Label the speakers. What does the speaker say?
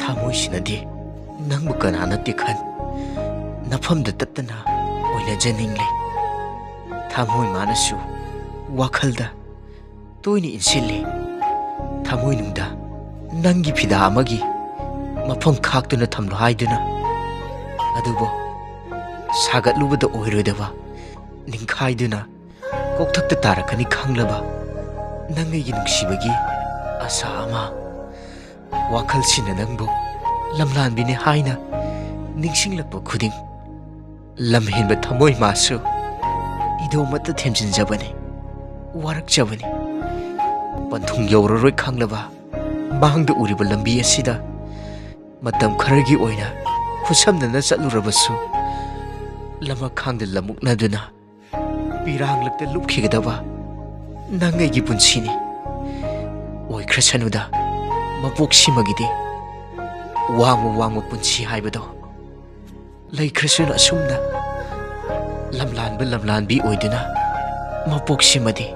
Speaker 1: थामोइसिनदि नंबु कनानते खन नफमद तत्तना ओइना जनिंगले थामोइ मानसु वाखलदा तोइनि इनसिल्ले थामोइ नुंदा नंगी फिदा अमगी मफम खाक्तुना थमलो हाइदुना अदुबो सागतलुबदा ओइरोदबा निंखाइदुना कोकथक्ता तारकनी खांगलबा नंगैगी नुंसिबगी आशा अमा वाखलसिना नंबु लमलानबिने हाइना निंसिंगलपा खुदिंग लमहेनबा थमोइ मासु इदोमत थेमजिनजबने वारकजबने पंथुंग यौररोय खांगलबा मांगद उरिबा लंबी असिदा मतम खरगी ओइना खुसमनना चलुरबसु लमा खांगद लमुकनदुना पिरांगलकते लुपखिगदबा नंगैगी पुंसिनी ओइख्रसनुदा मपोक्सिमगिदि वांगो पुंसी हाइबदो लैख्रसुन असुमना लमलानबी ओइदुना मपोक्सिमदि